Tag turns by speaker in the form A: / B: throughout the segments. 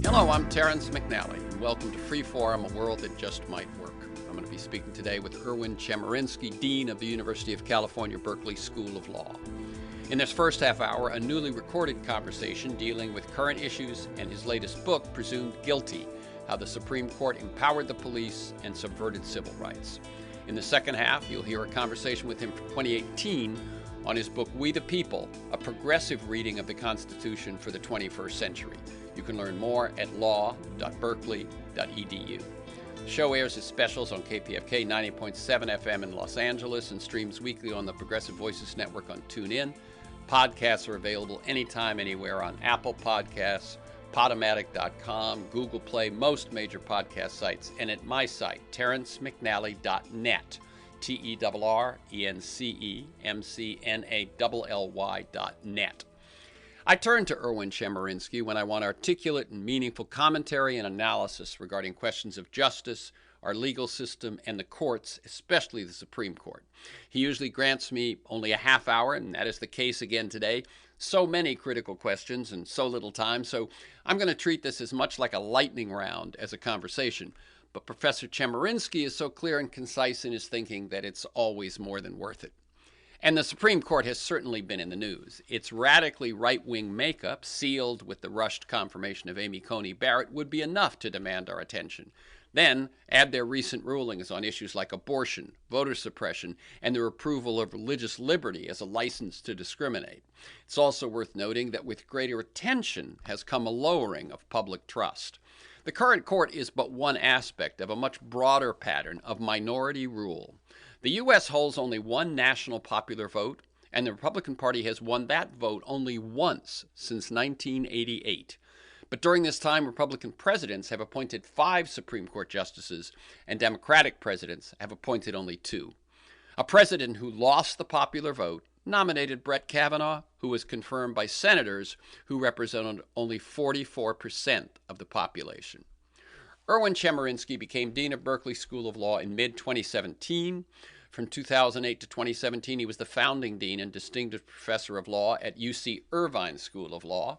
A: Hello, I'm Terrence McNally, and welcome to Freeform, a world that just might work. I'm going to be speaking today with ERWIN Chemerinsky, Dean of the University of California, Berkeley School of Law. In this first half hour, a newly recorded conversation dealing with current issues and his latest book, Presumed Guilty: How the Supreme Court Empowered the Police and Subverted Civil Rights. In the second half, you'll hear a conversation with him from 2018 on his book, We the People, a progressive reading of the Constitution for the 21st century. You can learn more at law.berkeley.edu. The show airs as specials on KPFK 90.7 FM in Los Angeles and streams weekly on the Progressive Voices Network on TuneIn. Podcasts are available anytime, anywhere on Apple Podcasts, Podomatic.com, Google Play, most major podcast sites, and at my site, terrencemcnally.net, TERRENCEMCNALLY.net. I turn to ERWIN Chemerinsky when I want articulate and meaningful commentary and analysis regarding questions of justice, our legal system, and the courts, especially the Supreme Court. He usually grants me only a half hour, and that is the case again today. So many critical questions and so little time, so I'm going to treat this as much like a lightning round as a conversation. But Professor Chemerinsky is so clear and concise in his thinking that it's always more than worth it. And the Supreme Court has certainly been in the news. Its radically right-wing makeup, sealed with the rushed confirmation of Amy Coney Barrett, would be enough to demand our attention. Then, add their recent rulings on issues like abortion, voter suppression, and their approval of religious liberty as a license to discriminate. It's also worth noting that with greater attention has come a lowering of public trust. The current court is but one aspect of a much broader pattern of minority rule. The U.S. holds only one national popular vote, and the Republican Party has won that vote only once since 1988. But during this time, Republican presidents have appointed 5 Supreme Court justices, and Democratic presidents have appointed only 2. A president who lost the popular vote nominated Brett Kavanaugh, who was confirmed by senators who represented only 44% of the population. ERWIN Chemerinsky became Dean of Berkeley School of Law in mid-2017. From 2008 to 2017, he was the founding dean and distinguished professor of law at UC Irvine School of Law.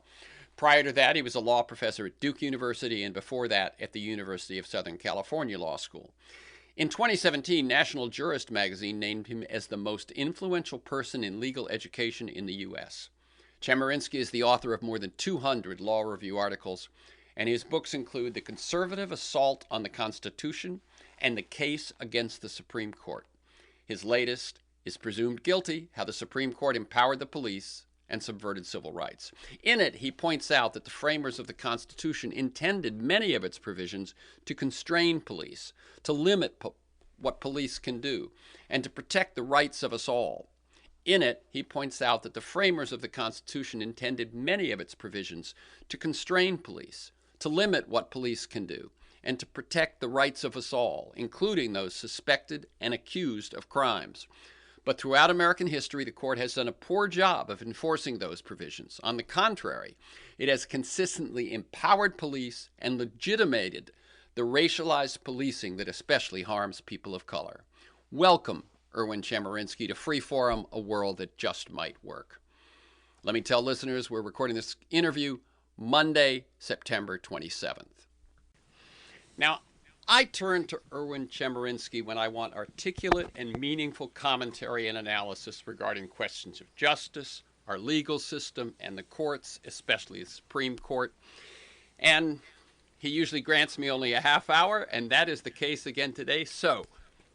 A: Prior to that, he was a law professor at Duke University, and before that, at the University of Southern California Law School. In 2017, National Jurist magazine named him as the most influential person in legal education in the U.S. Chemerinsky is the author of more than 200 law review articles, and his books include The Conservative Assault on the Constitution and The Case Against the Supreme Court. His latest is Presumed Guilty: How the Supreme Court Empowered the Police and Subverted Civil Rights. In it, he points out that the framers of the Constitution intended many of its provisions to constrain police, to limit what police can do, and to protect the rights of us all. In it, he points out that the framers of the Constitution intended many of its provisions to constrain police, to limit what police can do, and to protect the rights of us all, including those suspected and accused of crimes. But throughout American history, the court has done a poor job of enforcing those provisions. On the contrary, it has consistently empowered police and legitimated the racialized policing that especially harms people of color. Welcome, ERWIN Chemerinsky, to Freeform, a world that just might work. Let me tell listeners we're recording this interview Monday, September 27th. Now, I turn to ERWIN Chemerinsky when I want articulate and meaningful commentary and analysis regarding questions of justice, our legal system, and the courts, especially the Supreme Court. And he usually grants me only a half hour, and that is the case again today. So,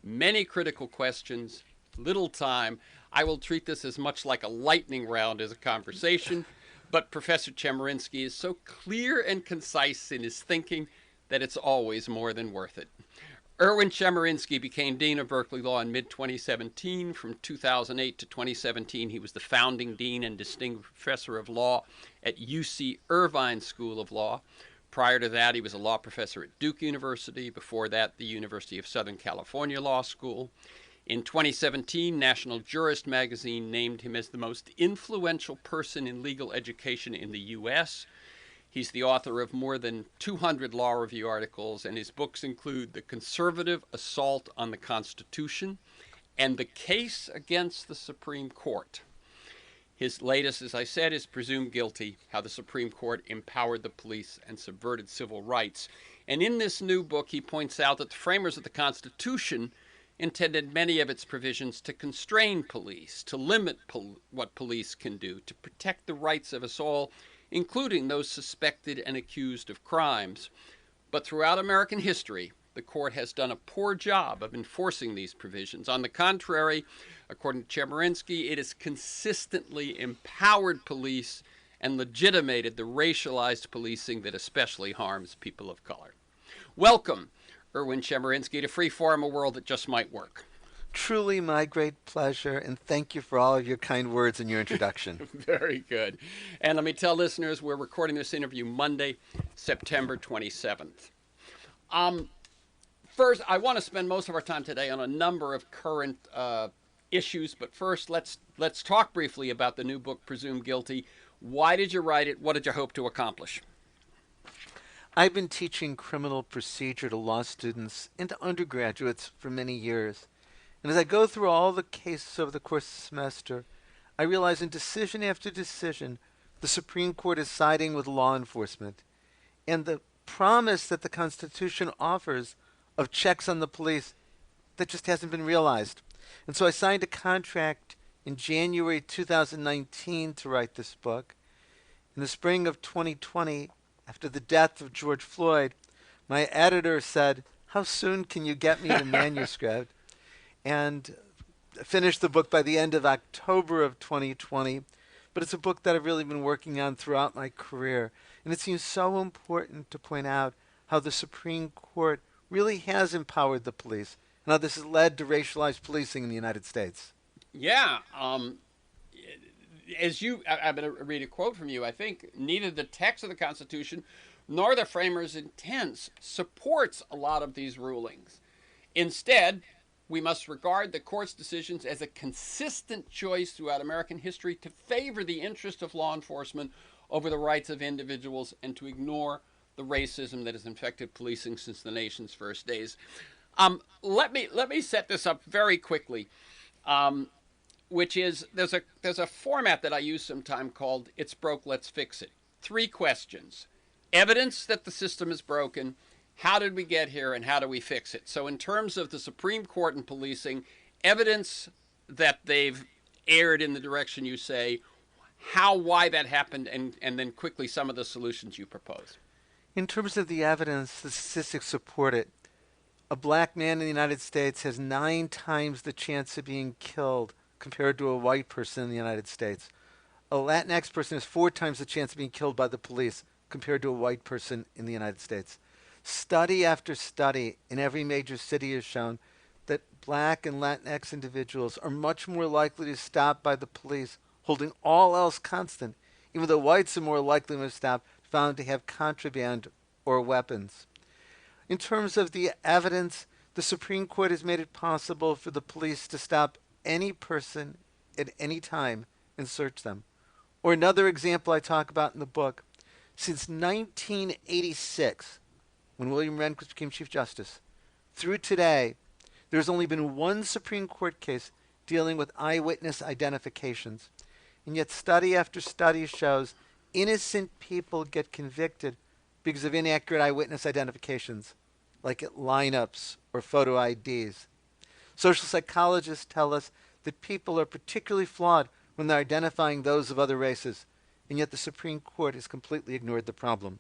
A: many critical questions, little time. I will treat this as much like a lightning round as a conversation, but Professor Chemerinsky is so clear and concise in his thinking that it's always more than worth it. ERWIN Chemerinsky became Dean of Berkeley Law in mid-2017. From 2008 to 2017, he was the founding dean and distinguished professor of law at UC Irvine School of Law. Prior to that, he was a law professor at Duke University. Before that, the University of Southern California Law School. In 2017, National Jurist magazine named him as the most influential person in legal education in the U.S. He's the author of more than 200 law review articles, and his books include The Conservative Assault on the Constitution and The Case Against the Supreme Court. His latest, as I said, is Presumed Guilty: How the Supreme Court Empowered the Police and Subverted Civil Rights. And in this new book, he points out that the framers of the Constitution intended many of its provisions to constrain police, to limit what police can do, to protect the rights of us all, including those suspected and accused of crimes. But throughout American history, the court has done a poor job of enforcing these provisions. On the contrary, according to Chemerinsky, it has consistently empowered police and legitimated the racialized policing that especially harms people of color. Welcome, ERWIN Chemerinsky, to Freeform, a world that just might work.
B: Truly my great pleasure, and thank you for all of your kind words in your introduction.
A: Very good. And let me tell listeners, we're recording this interview Monday, September 27th. First, I want to spend most of our time today on a number of current issues, but first, let's talk briefly about the new book, Presumed Guilty. Why did you write it? What did you hope to accomplish?
B: I've been teaching criminal procedure to law students and to undergraduates for many years. And as I go through all the cases over the course of the semester, I realize in decision after decision, the Supreme Court is siding with law enforcement. And the promise that the Constitution offers of checks on the police, that just hasn't been realized. And so I signed a contract in January 2019 to write this book. In the spring of 2020, after the death of George Floyd, my editor said, "How soon can you get me the manuscript?" And finished the book by the end of October of 2020. But it's a book that I've really been working on throughout my career. And it seems so important to point out how the Supreme Court really has empowered the police and how this has led to racialized policing in the United States.
A: Yeah. I'm going to read a quote from you. I think neither the text of the Constitution nor the framers' intents supports a lot of these rulings. Instead, we must regard the court's decisions as a consistent choice throughout American history to favor the interest of law enforcement over the rights of individuals and to ignore the racism that has infected policing since the nation's first days. Let me set this up very quickly, which is there's a format that I use sometimes called "It's broke, let's fix it." 3 questions: evidence that the system is broken, how did we get here, and how do we fix it? So in terms of the Supreme Court and policing, evidence that they've erred in the direction you say, why that happened, and then quickly some of the solutions you propose.
B: In terms of the evidence, the statistics support it. A black man in the United States has 9 times the chance of being killed compared to a white person in the United States. A Latinx person has 4 times the chance of being killed by the police compared to a white person in the United States. Study after study in every major city has shown that black and Latinx individuals are much more likely to stop by the police, holding all else constant, even though whites are more likely to stop found to have contraband or weapons. In terms of the evidence, the Supreme Court has made it possible for the police to stop any person at any time and search them. Or another example I talk about in the book, since 1986, when William Rehnquist became Chief Justice, through today, there's only been 1 Supreme Court case dealing with eyewitness identifications. And yet study after study shows innocent people get convicted because of inaccurate eyewitness identifications, like at lineups or photo IDs. Social psychologists tell us that people are particularly flawed when they're identifying those of other races, and yet the Supreme Court has completely ignored the problem.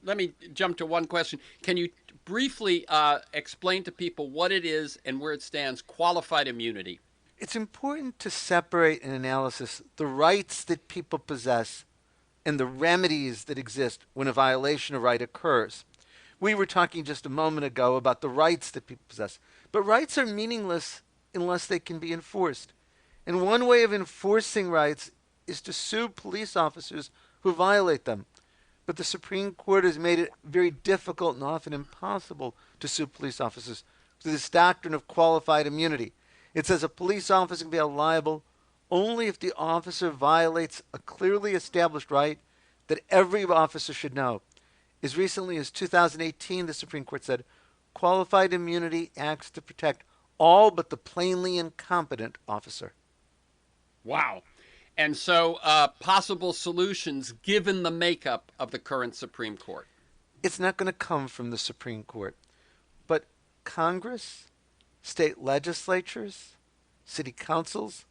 A: Let me jump to one question. Can you briefly explain to people what it is and where it stands, qualified immunity?
B: It's important to separate in analysis the rights that people possess and the remedies that exist when a violation of right occurs. We were talking just a moment ago about the rights that people possess, but rights are meaningless unless they can be enforced. And one way of enforcing rights is to sue police officers who violate them. But the Supreme Court has made it very difficult and often impossible to sue police officers through this doctrine of qualified immunity. It says a police officer can be held liable only if the officer violates a clearly established right that every officer should know. As recently as 2018, the Supreme Court said, qualified immunity acts to protect all but the plainly incompetent officer.
A: Wow. And so, possible solutions given the makeup of the current Supreme Court.
B: It's not going to come from the Supreme Court, but Congress, state legislatures, city councils,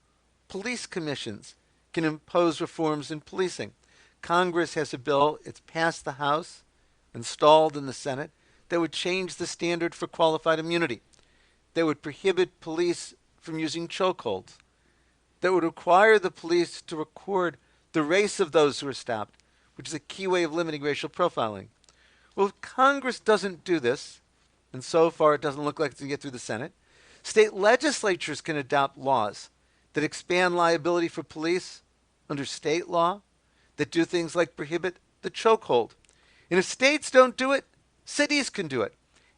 B: police commissions can impose reforms in policing. Congress has a bill, it's passed the House, installed in the Senate, that would change the standard for qualified immunity. That would prohibit police from using chokeholds. That would require the police to record the race of those who are stopped, which is a key way of limiting racial profiling. Well, if Congress doesn't do this, and so far it doesn't look like it's going to get through the Senate, state legislatures can adopt laws that expand liability for police under state law, that do things like prohibit the chokehold. And if states don't do it, cities can do it.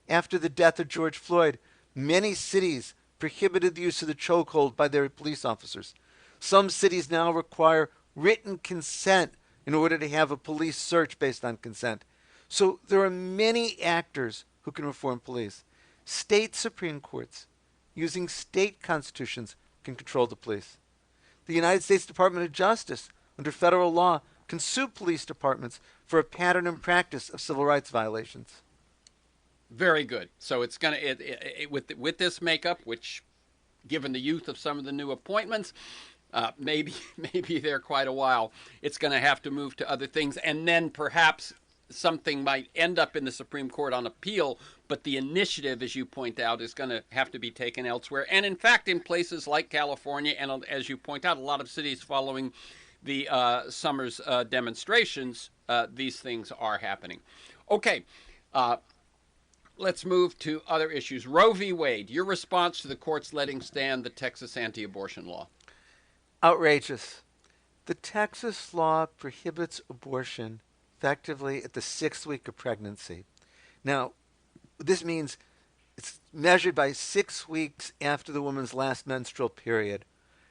B: After the death of George Floyd, many cities prohibited the use of the chokehold by their police officers. Some cities now require written consent in order to have a police search based on consent. So there are many actors who can reform police. State Supreme Courts, using state constitutions, can control the police. The United States Department of Justice, under federal law, can sue police departments for a pattern and practice of civil rights violations.
A: Very good. So it's going to, with this makeup, which, given the youth of some of the new appointments, maybe they're quite a while, it's going to have to move to other things, and then perhaps something might end up in the Supreme Court on appeal, but the initiative, as you point out, is going to have to be taken elsewhere. And in fact, in places like California, and as you point out, a lot of cities following the summer's demonstrations, these things are happening. Okay, let's move to other issues. Roe v. Wade, your response to the courts letting stand the Texas anti-abortion law.
B: Outrageous. The Texas law prohibits abortion effectively at the 6th week of pregnancy. Now, this means it's measured by 6 weeks after the woman's last menstrual period.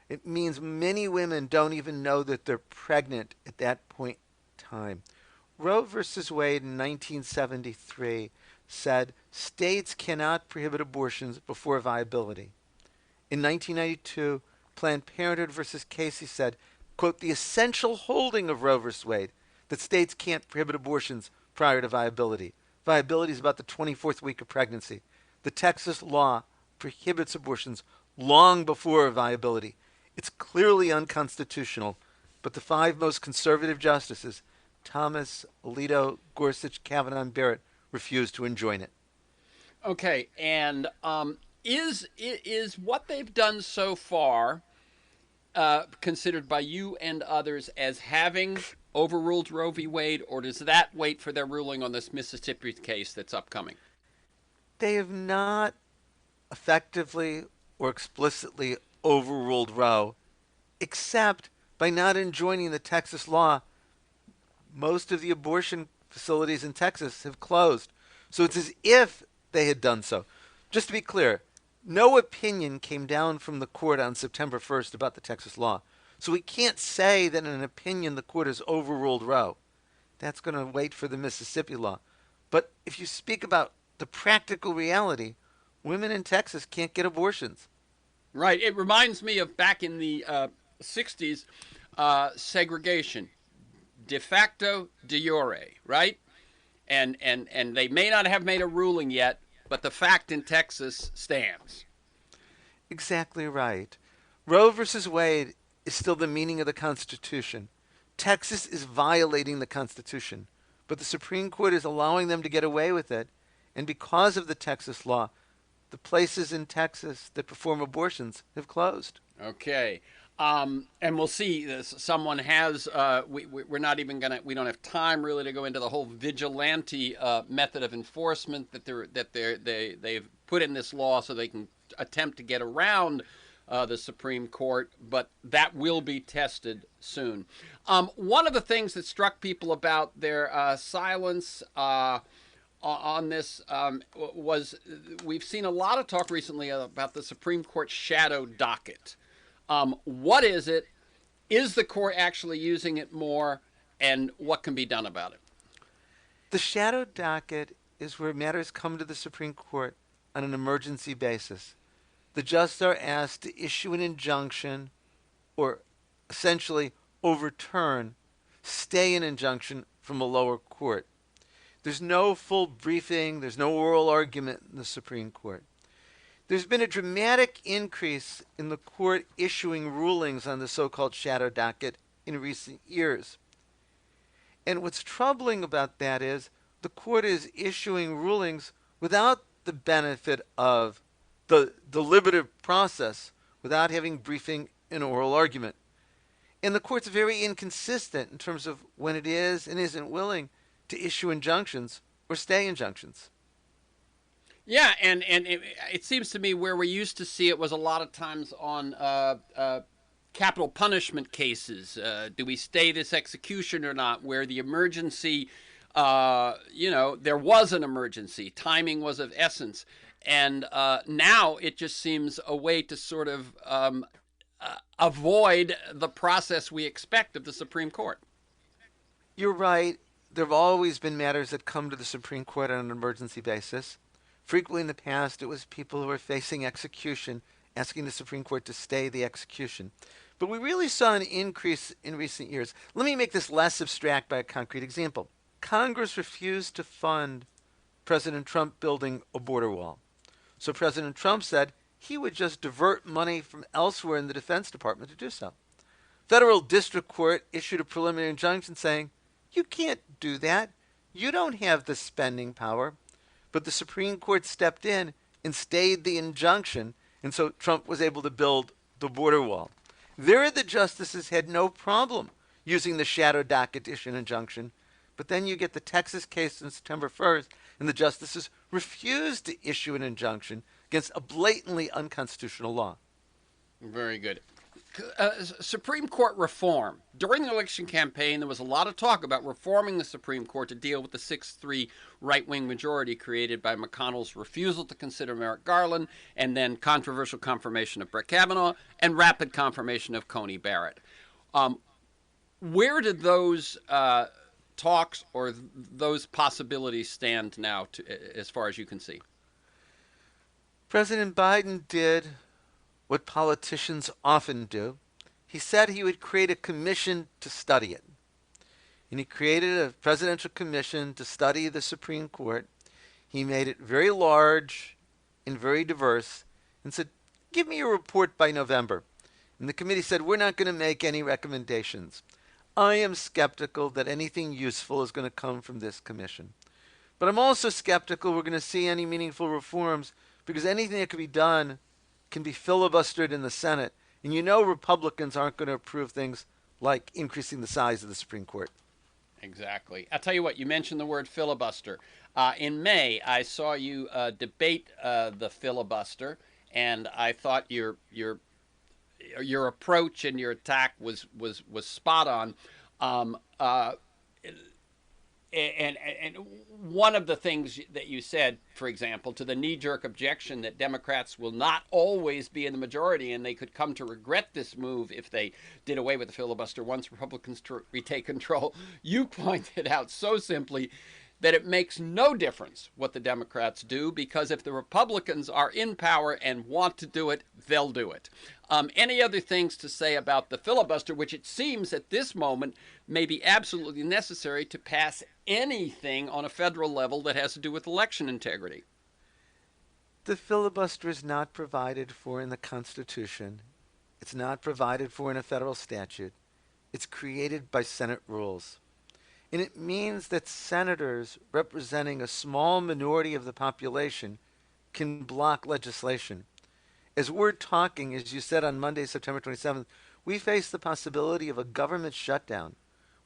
B: It means many women don't even know that they're pregnant at that point in time. Roe versus Wade in 1973 said states cannot prohibit abortions before viability. In 1992, Planned Parenthood versus Casey said, quote, the essential holding of Roe versus Wade, that states can't prohibit abortions prior to viability. Viability is about the 24th week of pregnancy. The Texas law prohibits abortions long before viability. It's clearly unconstitutional, but the 5 most conservative justices, Thomas, Alito, Gorsuch, Kavanaugh, and Barrett, refused to enjoin it.
A: Okay, and is what they've done so far considered by you and others as having overruled Roe v. Wade, or does that wait for their ruling on this Mississippi case that's upcoming?
B: They have not effectively or explicitly overruled Roe, except by not enjoining the Texas law. Most of the abortion facilities in Texas have closed. So it's as if they had done so. Just to be clear, no opinion came down from the court on September 1st about the Texas law. So we can't say that in an opinion the court has overruled Roe. That's going to wait for the Mississippi law. But if you speak about the practical reality, women in Texas can't get abortions.
A: Right. It reminds me of back in the 60s, segregation, de facto, de jure, right? And they may not have made a ruling yet, but the fact in Texas stands.
B: Exactly right. Roe versus Wade is still the meaning of the Constitution. Texas is violating the Constitution, but the Supreme Court is allowing them to get away with it. And because of the Texas law, the places in Texas that perform abortions have closed.
A: Okay. And we'll see. Someone has. We're not even gonna. We don't have time really to go into the whole vigilante method of enforcement they've put in this law so they can attempt to get around the Supreme Court. But that will be tested soon. One of the things that struck people about their silence on this was we've seen a lot of talk recently about the Supreme Court shadow docket. What is it? Is the court actually using it more? And what can be done about it?
B: The shadow docket is where matters come to the Supreme Court on an emergency basis. The justices are asked to issue an injunction or essentially overturn, stay an injunction from a lower court. There's no full briefing, there's no oral argument in the Supreme Court. There's been a dramatic increase in the court issuing rulings on the so-called shadow docket in recent years. And what's troubling about that is the court is issuing rulings without the benefit of the deliberative process, without having briefing and oral argument. And the court's very inconsistent in terms of when it is and isn't willing to issue injunctions or stay injunctions.
A: Yeah, and it seems to me where we used to see it was a lot of times on capital punishment cases. Do we stay this execution or not? Where the emergency, there was an emergency. Timing was of essence. And now it just seems a way to sort of avoid the process we expect of the Supreme Court.
B: You're right. There have always been matters that come to the Supreme Court on an emergency basis. Frequently in the past, it was people who were facing execution asking the Supreme Court to stay the execution. But we really saw an increase in recent years. Let me make this less abstract by a concrete example. Congress refused to fund President Trump building a border wall. So President Trump said he would just divert money from elsewhere in the Defense Department to do so. Federal District Court issued a preliminary injunction saying, you can't do that. You don't have the spending power. But the Supreme Court stepped in and stayed the injunction, and so Trump was able to build the border wall. There, the justices had no problem using the shadow docket to issue an injunction. But then you get the Texas case on September 1st, and the justices refused to issue an injunction against a blatantly unconstitutional law.
A: Very good. Supreme Court reform. During the election campaign, there was a lot of talk about reforming the Supreme Court to deal with the 6-3 right-wing majority created by McConnell's refusal to consider Merrick Garland, and then controversial confirmation of Brett Kavanaugh, and rapid confirmation of Coney Barrett. Where did those talks or those possibilities stand now, as far as you can see?
B: President Biden did what politicians often do. He said he would create a commission to study it. And he created a presidential commission to study the Supreme Court. He made it very large and very diverse and said, give me a report by November. And the committee said, we're not going to make any recommendations. I am skeptical that anything useful is going to come from this commission. But I'm also skeptical we're going to see any meaningful reforms, because anything that could be done can be filibustered in the Senate. And you know Republicans aren't going to approve things like increasing the size of the Supreme Court.
A: Exactly. I'll tell you what, you mentioned the word filibuster. In May, I saw you debate the filibuster, and I thought your approach and your attack was spot on. And one of the things that you said, for example, to the knee-jerk objection that Democrats will not always be in the majority and they could come to regret this move if they did away with the filibuster once Republicans retake control, you pointed out so simply that it makes no difference what the Democrats do, because if the Republicans are in power and want to do it, they'll do it. Any other things to say about the filibuster, which it seems at this moment may be absolutely necessary to pass anything on a federal level that has to do with election integrity?
B: The filibuster is not provided for in the Constitution. It's not provided for in a federal statute. It's created by Senate rules. And it means that senators representing a small minority of the population can block legislation. As we're talking, as you said on Monday, September 27th, we face the possibility of a government shutdown.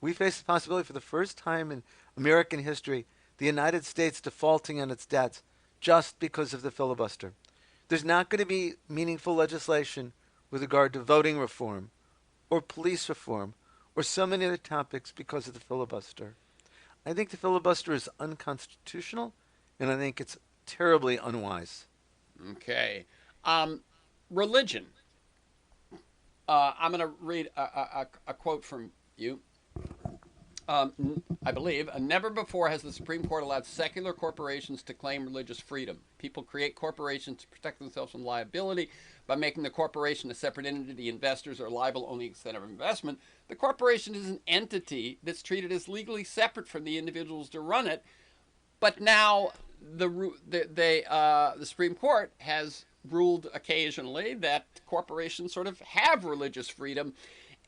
B: We face the possibility for the first time in American history, the United States defaulting on its debts just because of the filibuster. There's not going to be meaningful legislation with regard to voting reform or police reform or so many other topics because of the filibuster. I think the filibuster is unconstitutional, and I think it's terribly unwise.
A: Okay. Religion. I'm going to read a quote from you. I believe, never before has the Supreme Court allowed secular corporations to claim religious freedom. People create corporations to protect themselves from liability by making the corporation a separate entity. Investors are liable only to the extent of investment. The corporation is an entity that's treated as legally separate from the individuals to run it. But now the Supreme Court has ruled occasionally that corporations sort of have religious freedom.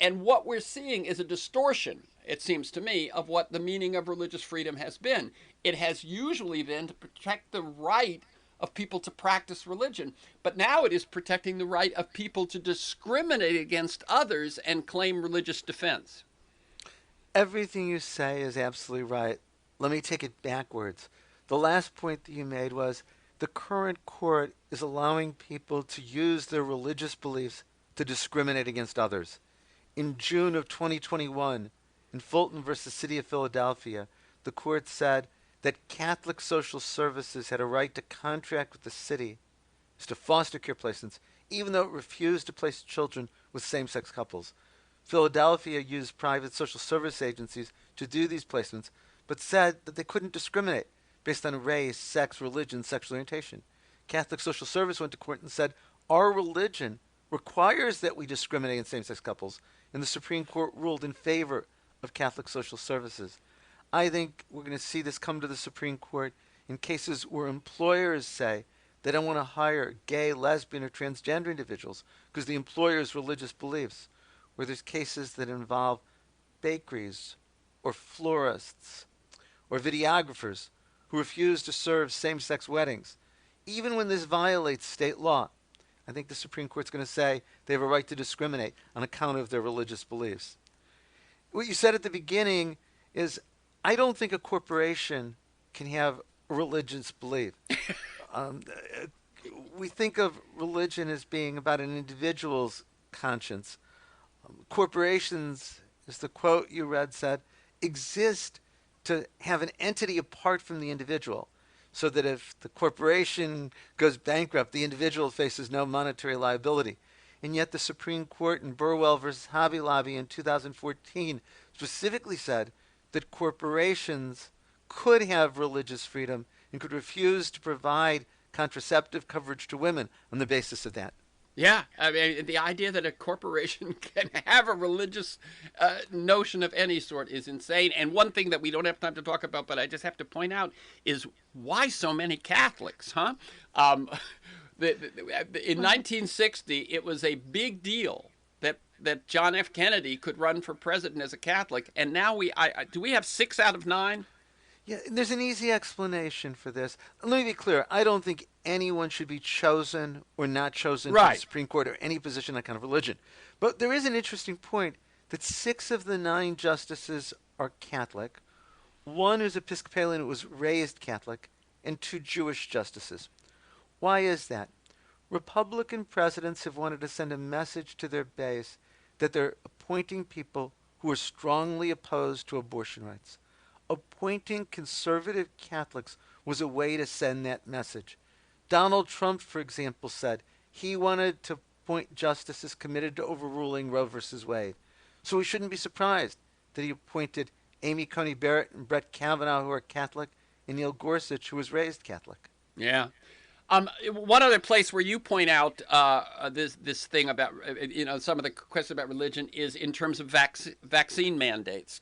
A: And what we're seeing is a distortion, it seems to me, of what the meaning of religious freedom has been. It has usually been to protect the right of people to practice religion, but now it is protecting the right of people to discriminate against others and claim religious defense.
B: Everything you say is absolutely right. Let me take it backwards. The last point that you made was the current court is allowing people to use their religious beliefs to discriminate against others. In June of 2021, in Fulton versus City of Philadelphia, the court said that Catholic Social Services had a right to contract with the city as to foster care placements, even though it refused to place children with same-sex couples. Philadelphia used private social service agencies to do these placements, but said that they couldn't discriminate based on race, sex, religion, sexual orientation. Catholic Social Service went to court and said, our religion requires that we discriminate against same-sex couples, and the Supreme Court ruled in favor of Catholic Social Services. I think we're going to see this come to the Supreme Court in cases where employers say they don't want to hire gay, lesbian, or transgender individuals because the employer's religious beliefs, where there's cases that involve bakeries or florists or videographers who refuse to serve same-sex weddings, even when this violates state law. I think the Supreme Court's going to say they have a right to discriminate on account of their religious beliefs. What you said at the beginning is, I don't think a corporation can have a religious belief. We think of religion as being about an individual's conscience. Corporations, as the quote you read said, exist to have an entity apart from the individual, so that if the corporation goes bankrupt, the individual faces no monetary liability. And yet the Supreme Court in Burwell versus Hobby Lobby in 2014 specifically said that corporations could have religious freedom and could refuse to provide contraceptive coverage to women on the basis of that.
A: Yeah, I mean, the idea that a corporation can have a religious notion of any sort is insane. And one thing that we don't have time to talk about, but I just have to point out, is why so many Catholics, huh? In 1960, it was a big deal that John F. Kennedy could run for president as a Catholic, and now do we have 6 out of 9?
B: Yeah, there's an easy explanation for this. Let me be clear. I don't think anyone should be chosen or not chosen to the Supreme Court or any position on kind of religion. But there is an interesting point that 6 of the 9 justices are Catholic, 1 who's Episcopalian who was raised Catholic, and 2 Jewish justices. Why is that? Republican presidents have wanted to send a message to their base that they're appointing people who are strongly opposed to abortion rights. Appointing conservative Catholics was a way to send that message. Donald Trump, for example, said he wanted to appoint justices committed to overruling Roe versus Wade. So we shouldn't be surprised that he appointed Amy Coney Barrett and Brett Kavanaugh, who are Catholic, and Neil Gorsuch, who was raised Catholic.
A: Yeah. One other place where you point out this thing about some of the questions about religion is in terms of vaccine mandates.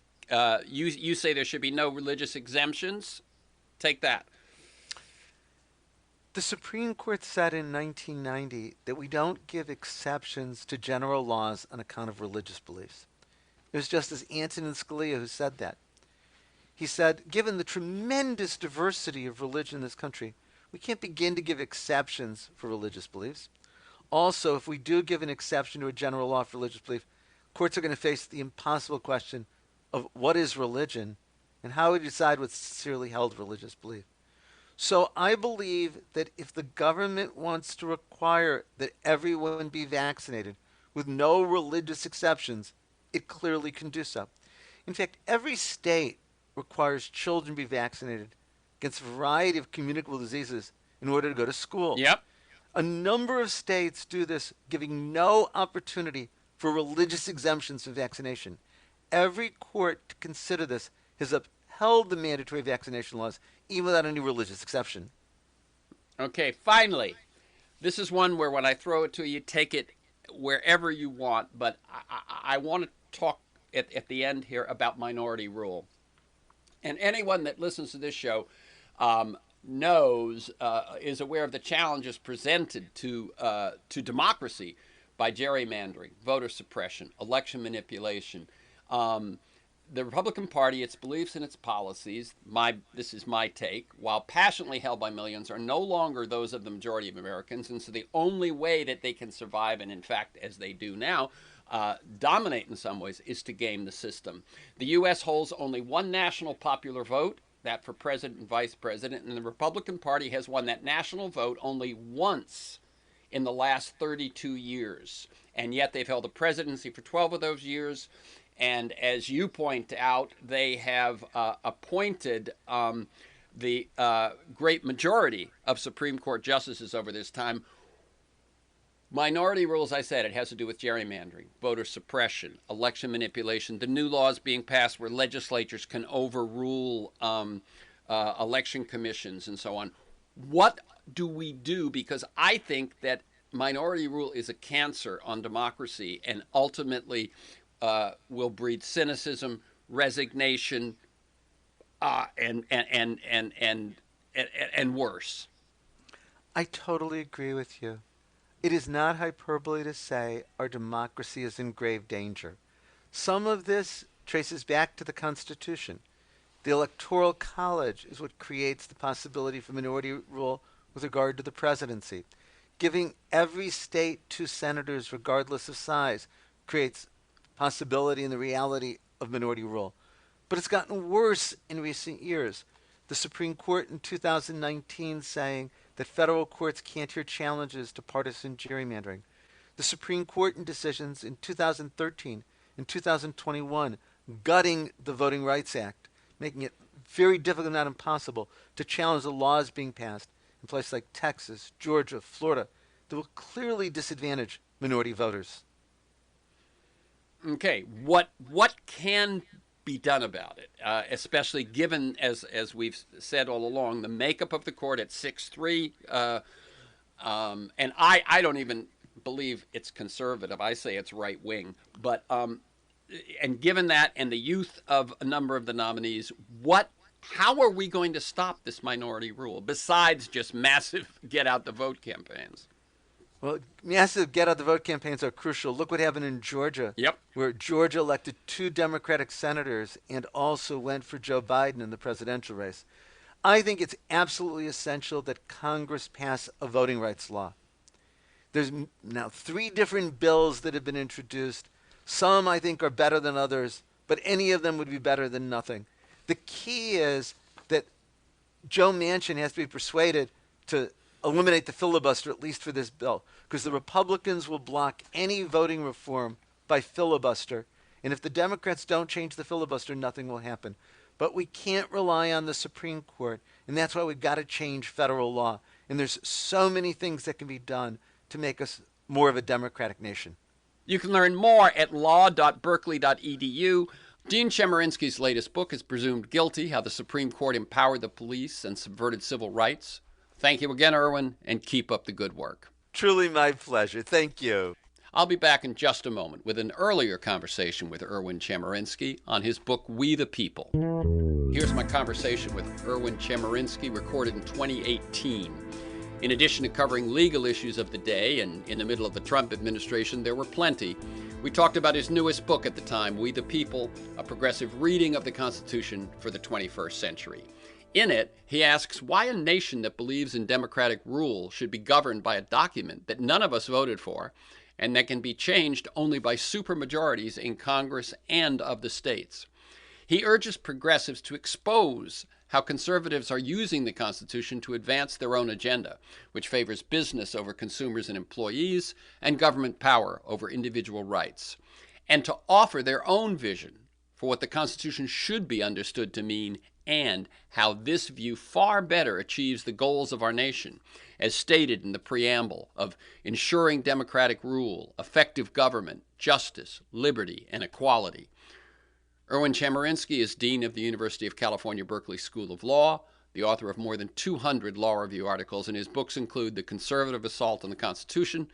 A: You say there should be no religious exemptions. Take that.
B: The Supreme Court said in 1990 that we don't give exceptions to general laws on account of religious beliefs. It was Justice Antonin Scalia who said that. He said, given the tremendous diversity of religion in this country, we can't begin to give exceptions for religious beliefs. Also, if we do give an exception to a general law for religious belief, courts are going to face the impossible question of what is religion and how we decide what's sincerely held religious belief. So I believe that if the government wants to require that everyone be vaccinated with no religious exceptions, it clearly can do so. In fact, every state requires children be vaccinated against a variety of communicable diseases in order to go to school.
A: Yep.
B: A number of states do this, giving no opportunity for religious exemptions from vaccination. every court to consider this has upheld the mandatory vaccination laws, even without any religious exception.
A: Okay, finally, this is one where when I throw it to you, take it wherever you want, but I want to talk at the end here about minority rule. And anyone that listens to this show knows, is aware of the challenges presented to democracy by gerrymandering, voter suppression, election manipulation. The Republican Party, its beliefs and its policies, this is my take, while passionately held by millions, are no longer those of the majority of Americans. And so the only way that they can survive, and in fact, as they do now, dominate in some ways, is to game the system. The U.S. holds only one national popular vote, that for president and vice president, and the Republican Party has won that national vote only once in the last 32 years. And yet they've held the presidency for 12 of those years. And as you point out, they have appointed the great majority of Supreme Court justices over this time. Minority rule, as I said, it has to do with gerrymandering, voter suppression, election manipulation, the new laws being passed where legislatures can overrule election commissions and so on. What do we do? Because I think that minority rule is a cancer on democracy and ultimately will breed cynicism, resignation, and worse.
B: I totally agree with you. It is not hyperbole to say our democracy is in grave danger. Some of this traces back to the Constitution. The Electoral College is what creates the possibility for minority rule with regard to the presidency. Giving every state 2 senators, regardless of size, creates possibility and the reality of minority rule. But it's gotten worse in recent years. The Supreme Court in 2019 saying that federal courts can't hear challenges to partisan gerrymandering. The Supreme Court in decisions in 2013 and 2021 gutting the Voting Rights Act, making it very difficult, not impossible, to challenge the laws being passed in places like Texas, Georgia, Florida, that will clearly disadvantage minority voters.
A: Okay, what can be done about it, especially given, as we've said all along, the makeup of the court at 6-3, and I don't even believe it's conservative. I say it's right wing. But and given that and the youth of a number of the nominees, how are we going to stop this minority rule besides just massive get out the vote campaigns?
B: Well, massive get-out-the-vote campaigns are crucial. Look what happened in Georgia, where Georgia elected 2 Democratic senators and also went for Joe Biden in the presidential race. I think it's absolutely essential that Congress pass a voting rights law. There's now 3 different bills that have been introduced. Some I think are better than others, but any of them would be better than nothing. The key is that Joe Manchin has to be persuaded to eliminate the filibuster, at least for this bill, because the Republicans will block any voting reform by filibuster. And if the Democrats don't change the filibuster, nothing will happen. But we can't rely on the Supreme Court, and that's why we've got to change federal law. And there's so many things that can be done to make us more of a democratic nation.
A: You can learn more at law.berkeley.edu. Dean Chemerinsky's latest book is Presumed Guilty: How the Supreme Court Empowered the Police and Subverted Civil Rights. Thank you again, Erwin, and keep up the good work.
B: Truly my pleasure. Thank you.
A: I'll be back in just a moment with an earlier conversation with ERWIN Chemerinsky on his book, We the People. Here's my conversation with ERWIN Chemerinsky, recorded in 2018. In addition to covering legal issues of the day, and in the middle of the Trump administration, there were plenty, we talked about his newest book at the time, We the People, a progressive reading of the Constitution for the 21st century. In it, he asks why a nation that believes in democratic rule should be governed by a document that none of us voted for and that can be changed only by supermajorities in Congress and of the states. He urges progressives to expose how conservatives are using the Constitution to advance their own agenda, which favors business over consumers and employees and government power over individual rights, and to offer their own vision for what the Constitution should be understood to mean and how this view far better achieves the goals of our nation, as stated in the preamble, of ensuring democratic rule, effective government, justice, liberty, and equality. ERWIN Chemerinsky is Dean of the University of California, Berkeley School of Law, the author of more than 200 law review articles, and his books include The Conservative Assault on the Constitution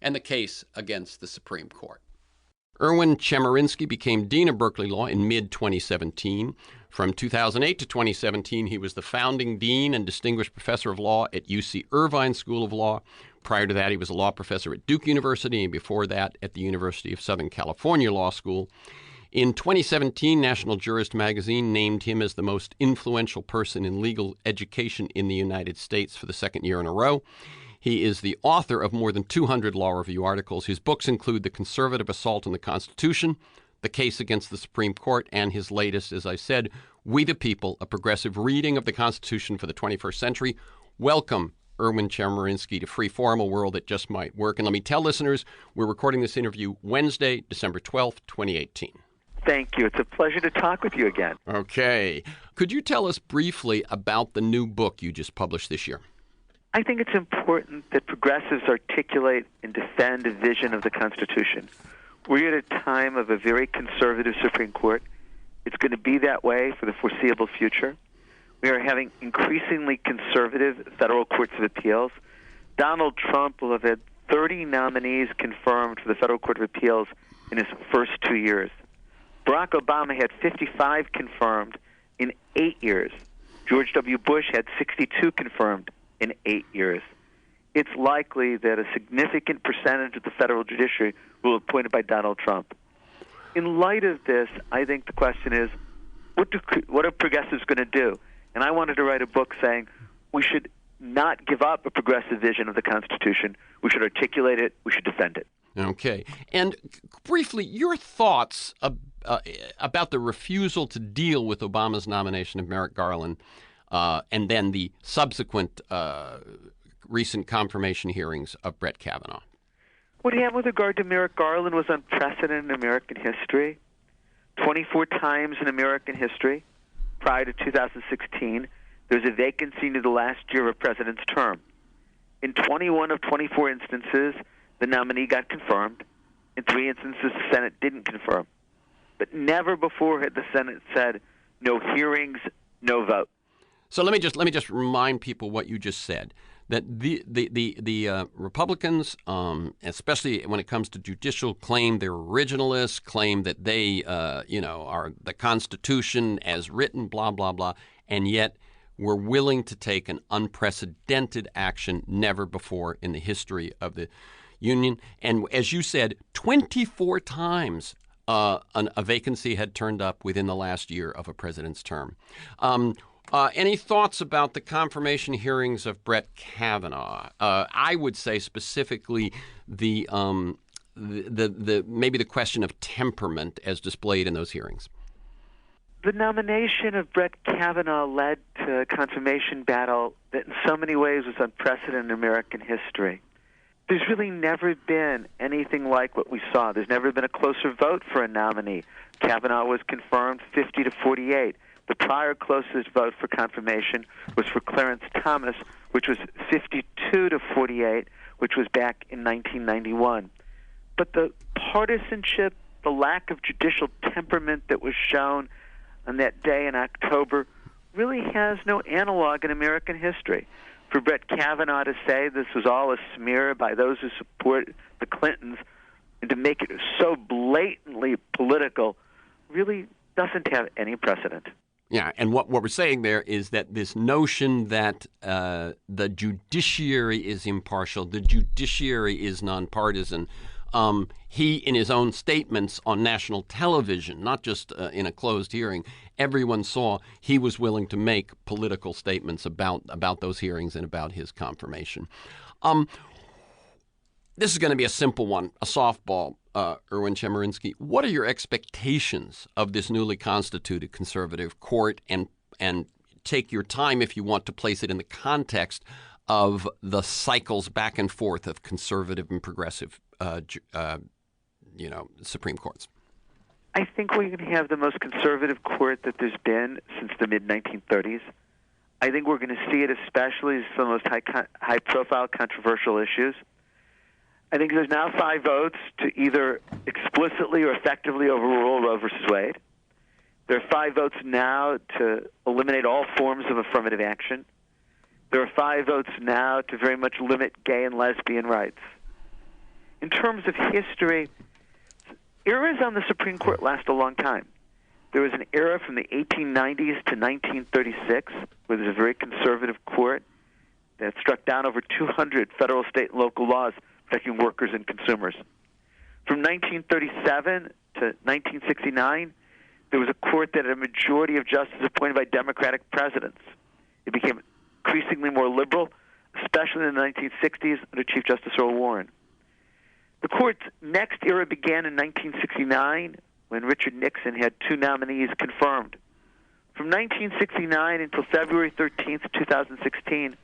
A: and The Case Against the Supreme Court. ERWIN Chemerinsky became Dean of Berkeley Law in mid-2017. From 2008 to 2017, he was the founding Dean and Distinguished Professor of Law at UC Irvine School of Law. Prior to that, he was a law professor at Duke University, and before that, at the University of Southern California Law School. In 2017, National Jurist magazine named him as the most influential person in legal education in the United States for the second year in a row. He is the author of more than 200 law review articles. His books include The Conservative Assault on the Constitution, The Case Against the Supreme Court, and his latest, as I said, We the People, a progressive reading of the Constitution for the 21st century. Welcome, ERWIN Chemerinsky, to Freeform, a world that just might work. And let me tell listeners, we're recording this interview Wednesday, December 12th, 2018.
C: Thank you. It's a pleasure to talk with you again.
A: Okay. Could you tell us briefly about the new book you just published this year?
C: I think it's important that progressives articulate and defend a vision of the Constitution. We're at a time of a very conservative Supreme Court. It's going to be that way for the foreseeable future. We are having increasingly conservative federal courts of appeals. Donald Trump will have had 30 nominees confirmed for the Federal Court of Appeals in his first 2 years. Barack Obama had 55 confirmed in 8 years. George W. Bush had 62 confirmed in 8 years. It's likely that a significant percentage of the federal judiciary will be appointed by Donald Trump. In light of this, I think the question is, what are progressives going to do? And I wanted to write a book saying we should not give up a progressive vision of the Constitution. We should articulate it. We should defend it.
A: Okay. And briefly, your thoughts about the refusal to deal with Obama's nomination of Merrick Garland and then the subsequent recent confirmation hearings of Brett Kavanaugh.
C: What happened with regard to Merrick Garland was unprecedented in American history. 24 times in American history, prior to 2016, there was a vacancy near the last year of a president's term. In 21 of 24 instances, the nominee got confirmed. In 3 instances, the Senate didn't confirm. But never before had the Senate said, no hearings, no vote.
A: So let me just remind people what you just said. That the Republicans, especially when it comes to judicial, claim they're originalists, claim that they are the Constitution as written, blah blah blah, and yet we're willing to take an unprecedented action never before in the history of the Union. And as you said, 24 times a vacancy had turned up within the last year of a president's term. Any thoughts about the confirmation hearings of Brett Kavanaugh? I would say specifically the maybe the question of temperament as displayed in those hearings.
C: The nomination of Brett Kavanaugh led to a confirmation battle that in so many ways was unprecedented in American history. There's really never been anything like what we saw. There's never been a closer vote for a nominee. Kavanaugh was confirmed 50 to 48. The prior closest vote for confirmation was for Clarence Thomas, which was 52 to 48, which was back in 1991. But the partisanship, the lack of judicial temperament that was shown on that day in October really has no analog in American history. For Brett Kavanaugh to say this was all a smear by those who support the Clintons and to make it so blatantly political really doesn't have any precedent.
A: Yeah, and what we're saying there is that this notion that the judiciary is impartial, the judiciary is nonpartisan, he, in his own statements on national television, not just in a closed hearing, everyone saw he was willing to make political statements about those hearings and about his confirmation. This is going to be a simple one, a softball. ERWIN Chemerinsky, what are your expectations of this newly constituted conservative court, and take your time if you want to place it in the context of the cycles back and forth of conservative and progressive, Supreme Courts?
C: I think we're going to have the most conservative court that there's been since the mid-1930s. I think we're going to see it especially as the most high-profile controversial issues. I think there's now 5 votes to either explicitly or effectively overrule Roe versus Wade. There are 5 votes now to eliminate all forms of affirmative action. There are 5 votes now to very much limit gay and lesbian rights. In terms of history, eras on the Supreme Court last a long time. There was an era from the 1890s to 1936 where there's a very conservative court that struck down over 200 federal, state, and local laws protecting workers and consumers. From 1937 to 1969, there was a court that had a majority of justices appointed by Democratic presidents. It became increasingly more liberal, especially in the 1960s under Chief Justice Earl Warren. The court's next era began in 1969 when Richard Nixon had 2 nominees confirmed. From 1969 until February 13th, 2016,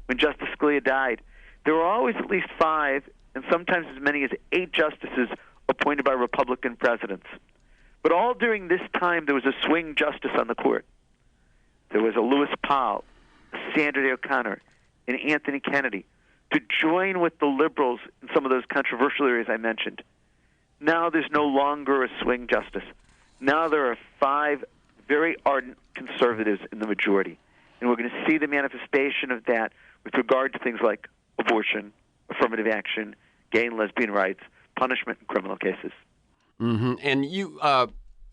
C: when Justice Scalia died, there were always at least 5 and sometimes as many as 8 justices appointed by Republican presidents. But all during this time, there was a swing justice on the court. There was a Lewis Powell, a Sandra Day O'Connor, and Anthony Kennedy to join with the liberals in some of those controversial areas I mentioned. Now there's no longer a swing justice. Now there are 5 very ardent conservatives in the majority. And we're going to see the manifestation of that with regard to things like abortion, affirmative action, gay and lesbian rights, punishment in criminal cases.
A: Mm-hmm. And you,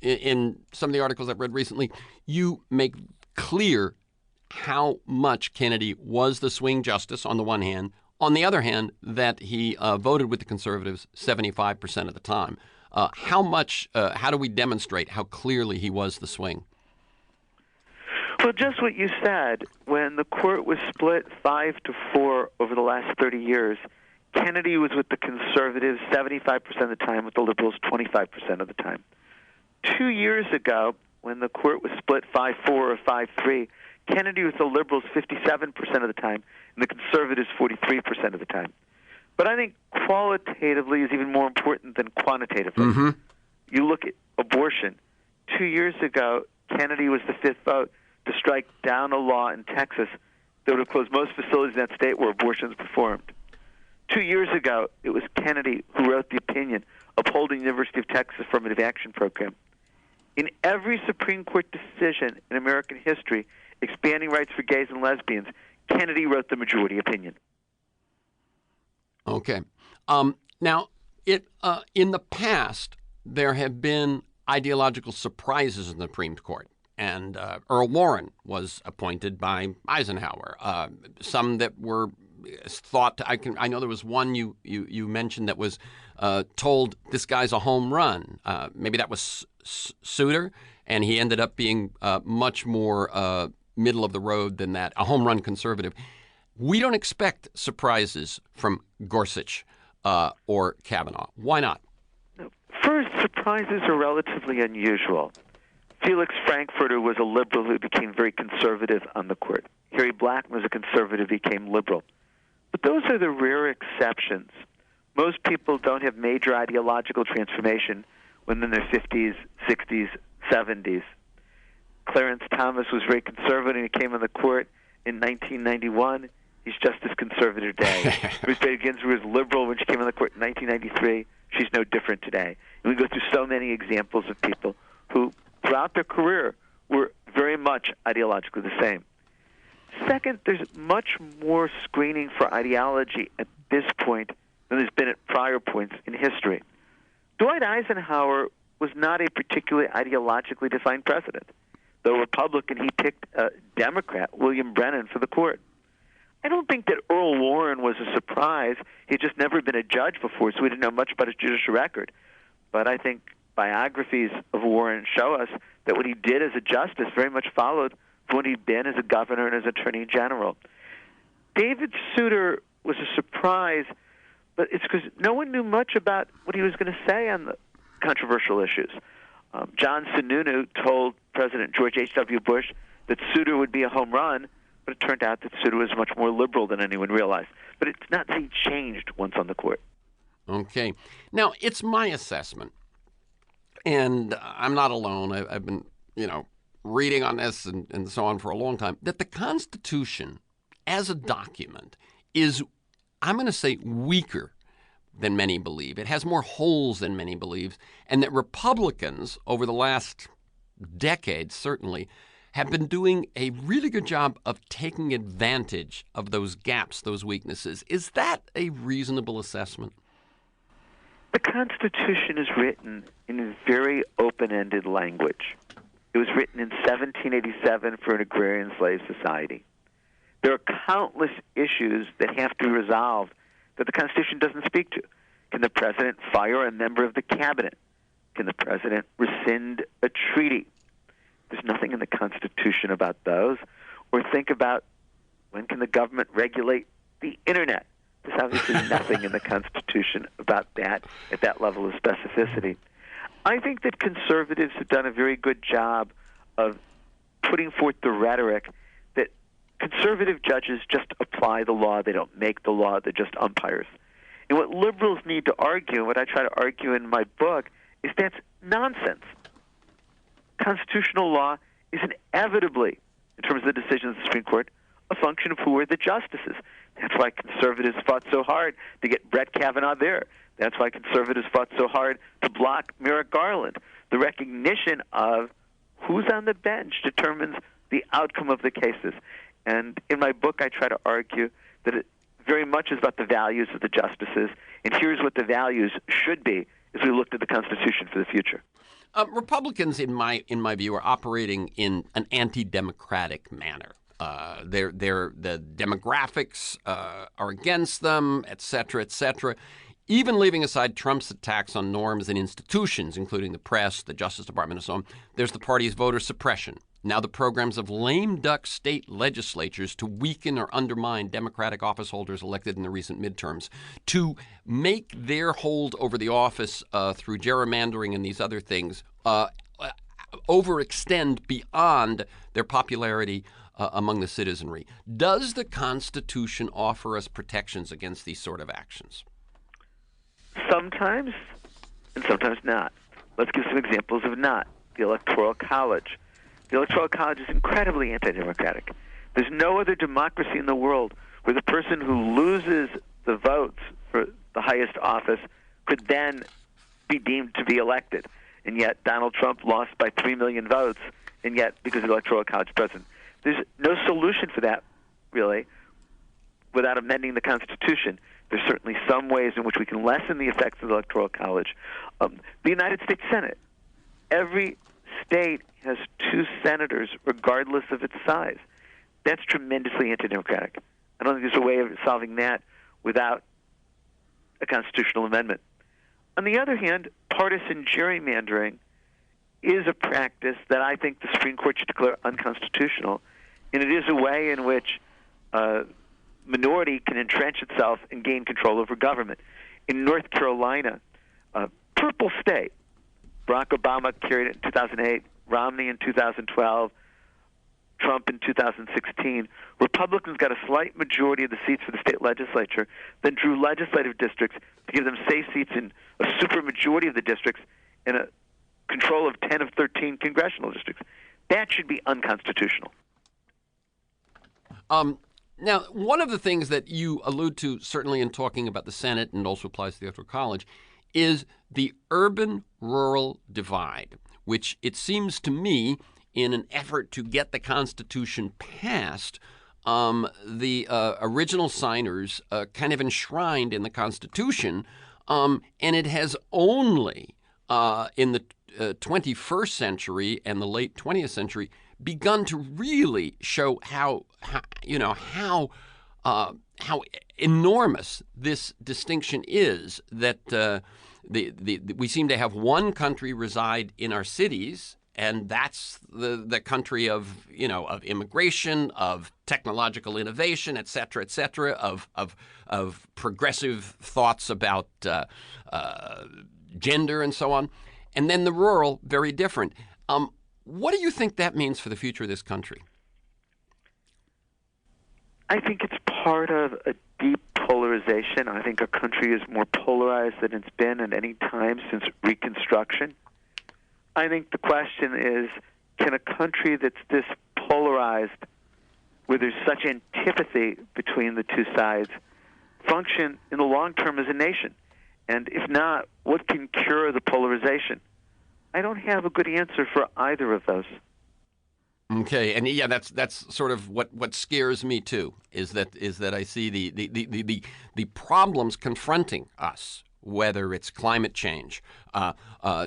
A: in some of the articles I've read recently, you make clear how much Kennedy was the swing justice on the one hand, on the other hand, that he voted with the conservatives 75% of the time. How do we demonstrate how clearly he was the swing?
C: Well, just what you said. When the court was split 5-4 over the last 30 years, Kennedy was with the conservatives 75% of the time, with the liberals 25% of the time. 2 years ago, when the court was split 5-4 or 5-3, Kennedy was the liberals 57% of the time, and the conservatives 43% of the time. But I think qualitatively is even more important than quantitatively.
A: Mm-hmm.
C: You look at abortion. 2 years ago, Kennedy was the 5th vote to strike down a law in Texas that would have closed most facilities in that state where abortions performed. 2 years ago, it was Kennedy who wrote the opinion upholding the University of Texas affirmative action program. In every Supreme Court decision in American history expanding rights for gays and lesbians, Kennedy wrote the majority opinion.
A: Okay. Now, in the past, there have been ideological surprises in the Supreme Court. And Earl Warren was appointed by Eisenhower. Some that were thought I know there was one you mentioned that was told this guy's a home run. Maybe that was Souter, and he ended up being much more middle of the road than that, a home run conservative. We don't expect surprises from Gorsuch or Kavanaugh. Why not?
C: First, surprises are relatively unusual. Felix Frankfurter was a liberal who became very conservative on the court. Harry Blackmun was a conservative who became liberal. But those are the rare exceptions. Most people don't have major ideological transformation when they're in their 50s, 60s, 70s. Clarence Thomas was very conservative and he came on the court in 1991. He's just as conservative today. Ruth Bader Ginsburg was liberal when she came on the court in 1993. She's no different today. And we go through so many examples of people who, throughout their career, were very much ideologically the same. Second, there's much more screening for ideology at this point than there's been at prior points in history. Dwight Eisenhower was not a particularly ideologically defined president. Though Republican, he picked a Democrat, William Brennan, for the court. I don't think that Earl Warren was a surprise. He'd just never been a judge before, so we didn't know much about his judicial record. But I think biographies of Warren show us that what he did as a justice very much followed from what he'd been as a governor and as attorney general. David Souter was a surprise, but it's because no one knew much about what he was going to say on the controversial issues. John Sununu told President George H.W. Bush that Souter would be a home run, but it turned out that Souter was much more liberal than anyone realized. But it's not that he changed once on the court.
A: Okay. Now, it's my assessment, and I'm not alone. I've been, reading on this and so on for a long time, that the Constitution as a document is, I'm going to say, weaker than many believe. It has more holes than many believe, and that Republicans over the last decades, certainly, have been doing a really good job of taking advantage of those gaps, those weaknesses. Is that a reasonable assessment?
C: The Constitution is written in very open-ended language. It was written in 1787 for an agrarian slave society. There are countless issues that have to be resolved that the Constitution doesn't speak to. Can the president fire a member of the cabinet? Can the president rescind a treaty? There's nothing in the Constitution about those. Or think about, when can the government regulate the Internet? There's obviously nothing in the Constitution about that at that level of specificity. I think that conservatives have done a very good job of putting forth the rhetoric that conservative judges just apply the law. They don't make the law. They're just umpires. And what liberals need to argue, and what I try to argue in my book, is that's nonsense. Constitutional law is inevitably, in terms of the decisions of the Supreme Court, a function of who are the justices. That's why conservatives fought so hard to get Brett Kavanaugh there. That's why conservatives fought so hard to block Merrick Garland. The recognition of who's on the bench determines the outcome of the cases. And in my book, I try to argue that it very much is about the values of the justices, and here's what the values should be as we look to the Constitution for the future.
A: Republicans, in my view, are operating in an anti-democratic manner. The demographics are against them, et cetera, et cetera. Even leaving aside Trump's attacks on norms and institutions, including the press, the Justice Department, and so on, there's the party's voter suppression. Now the programs of lame duck state legislatures to weaken or undermine Democratic office holders elected in the recent midterms, to make their hold over the office through gerrymandering and these other things overextend beyond their popularity among the citizenry. Does the Constitution offer us protections against these sort of actions?
C: Sometimes, and sometimes not. Let's give some examples of not. The Electoral College. The Electoral College is incredibly anti-democratic. There's no other democracy in the world where the person who loses the votes for the highest office could then be deemed to be elected. And yet Donald Trump lost by 3 million votes, and yet, because of the Electoral College president. There's no solution for that, really, without amending the Constitution. There's certainly some ways in which we can lessen the effects of the Electoral College. The United States Senate. Every state has 2 senators, regardless of its size. That's tremendously anti-democratic. I don't think there's a way of solving that without a constitutional amendment. On the other hand, partisan gerrymandering is a practice that I think the Supreme Court should declare unconstitutional, and it is a way in which a minority can entrench itself and gain control over government. In North Carolina, a purple state, Barack Obama carried it in 2008, Romney in 2012, Trump in 2016. Republicans got a slight majority of the seats for the state legislature, then drew legislative districts to give them safe seats in a supermajority of the districts and a control of 10 of 13 congressional districts. That should be unconstitutional.
A: Now, one of the things that you allude to, certainly in talking about the Senate and also applies to the Electoral College, is the urban-rural divide, which it seems to me, in an effort to get the Constitution passed, the original signers kind of enshrined in the Constitution, and it has only in the 21st century and the late 20th century begun to really show how enormous this distinction is, that we seem to have one country reside in our cities, and that's the country of immigration, of technological innovation, et cetera, of progressive thoughts about gender and so on. And then the rural, very different. What do you think that means for the future of this country?
C: I think it's part of a deep polarization. I think our country is more polarized than it's been at any time since Reconstruction. I think the question is, can a country that's this polarized, where there's such antipathy between the two sides, function in the long term as a nation? And if not, what can cure the polarization? I don't have a good answer for either of those.
A: Okay, and yeah, that's sort of what scares me too. Is that I see the problems confronting us, whether it's climate change,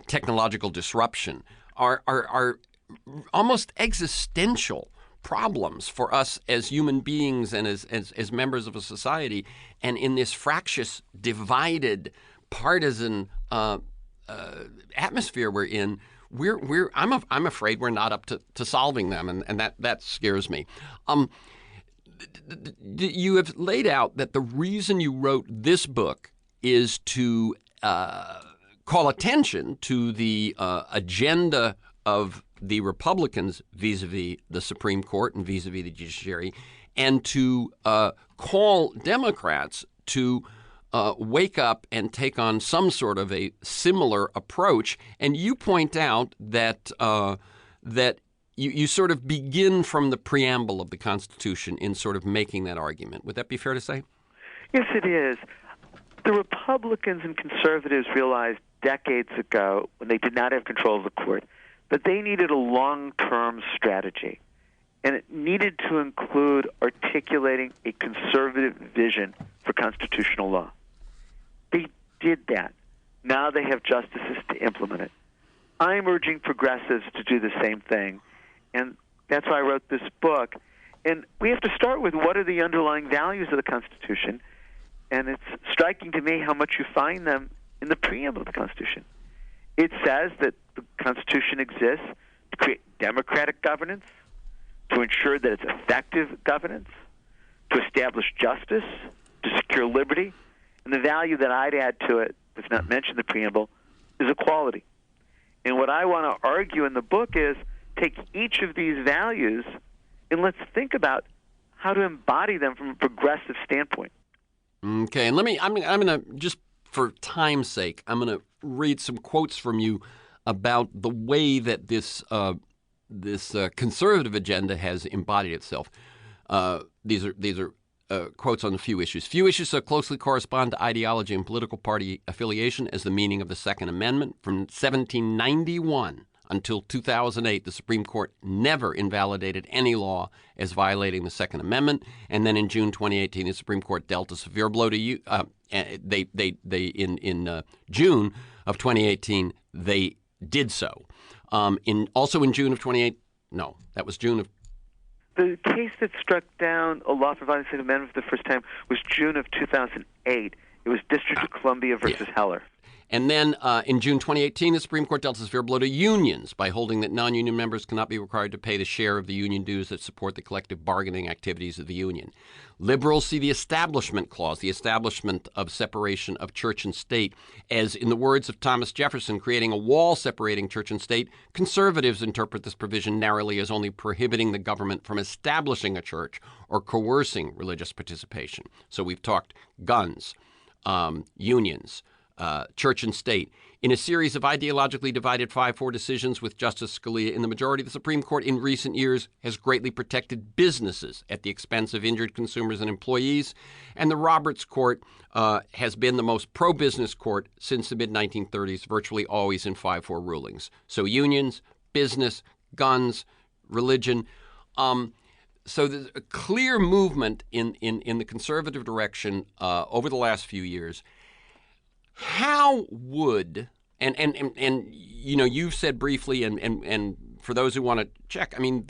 A: technological disruption, are almost existential problems for us as human beings and as members of a society. And in this fractious, divided, partisan atmosphere we're in, I'm afraid we're not up to solving them, and that scares me. You have laid out that the reason you wrote this book is to call attention to the agenda of the Republicans vis-a-vis the Supreme Court and vis-a-vis the judiciary, and to call Democrats to wake up and take on some sort of a similar approach. And you point out that that you sort of begin from the preamble of the Constitution in sort of making that argument. Would that be fair to say?
C: Yes, it is. The Republicans and conservatives realized decades ago, when they did not have control of the court, that they needed a long-term strategy. And it needed to include articulating a conservative vision for constitutional law. They did that. Now they have justices to implement it. I'm urging progressives to do the same thing. And that's why I wrote this book. And we have to start with what are the underlying values of the Constitution. And it's striking to me how much you find them in the preamble of the Constitution. It says that the Constitution exists to create democratic governance, to ensure that it's effective governance, to establish justice, to secure liberty, and the value that I'd add to it, that's not mentioned in the preamble, is equality. And what I want to argue in the book is take each of these values and let's think about how to embody them from a progressive standpoint.
A: Okay, and I'm going to, just for time's sake, I'm going to read some quotes from you about the way that this conservative agenda has embodied itself. These are quotes on a few issues. Few issues so closely correspond to ideology and political party affiliation as the meaning of the Second Amendment. From 1791 until 2008, the Supreme Court never invalidated any law as violating the Second Amendment. And then in June 2018, the Supreme Court dealt a severe blow to you. In June of 2018, they did so. Also in June of 2018, no, that was June of.
C: The case that struck down a law for violating the Second Amendment for the first time was June of 2008. It was District of Columbia versus Heller.
A: And then in June 2018, the Supreme Court dealt a severe blow to unions by holding that non-union members cannot be required to pay the share of the union dues that support the collective bargaining activities of the union. Liberals see the Establishment Clause, the establishment of separation of church and state, as, in the words of Thomas Jefferson, creating a wall separating church and state. Conservatives interpret this provision narrowly as only prohibiting the government from establishing a church or coercing religious participation. So we've talked guns, unions, church and state. In a series of ideologically divided 5-4 decisions with Justice Scalia in the majority, the Supreme Court in recent years has greatly protected businesses at the expense of injured consumers and employees, and the Roberts Court has been the most pro-business court since the mid-1930s, virtually always in 5-4 rulings. So unions, business, guns, religion. So there's a clear movement in the conservative direction over the last few years. How would, and you know, you've said briefly, and for those who want to check, I mean,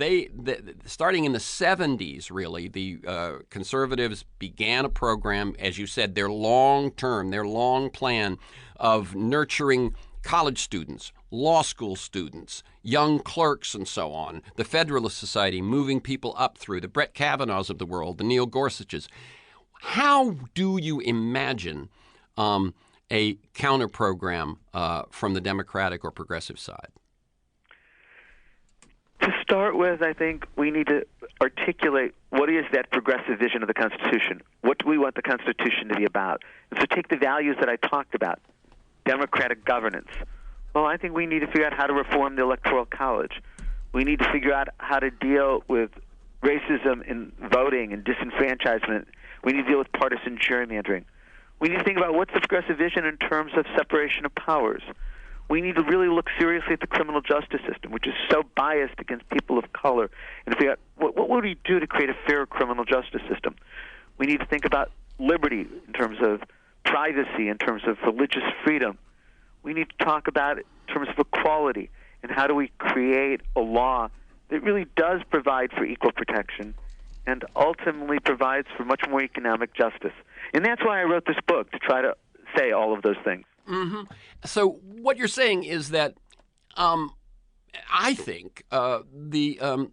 A: starting in the 70s, really, the conservatives began a program, as you said, their long plan of nurturing college students, law school students, young clerks, and so on, the Federalist Society, moving people up through the Brett Kavanaughs of the world, the Neil Gorsuches. How do you imagine a counter program from the Democratic or progressive side?
C: To start with, I think we need to articulate what is that progressive vision of the Constitution. What do we want the Constitution to be about? And so take the values that I talked about. Democratic governance. Well, I think we need to figure out how to reform the Electoral College. We need to figure out how to deal with racism in voting and disenfranchisement. We need to deal with partisan gerrymandering. We need to think about what's the progressive vision in terms of separation of powers. We need to really look seriously at the criminal justice system, which is so biased against people of color, and figure out what would we do to create a fair criminal justice system. We need to think about liberty in terms of privacy, in terms of religious freedom. We need to talk about it in terms of equality, and how do we create a law that really does provide for equal protection and ultimately provides for much more economic justice. And that's why I wrote this book, to try to say all of those things.
A: Mm-hmm. So what you're saying is that I think the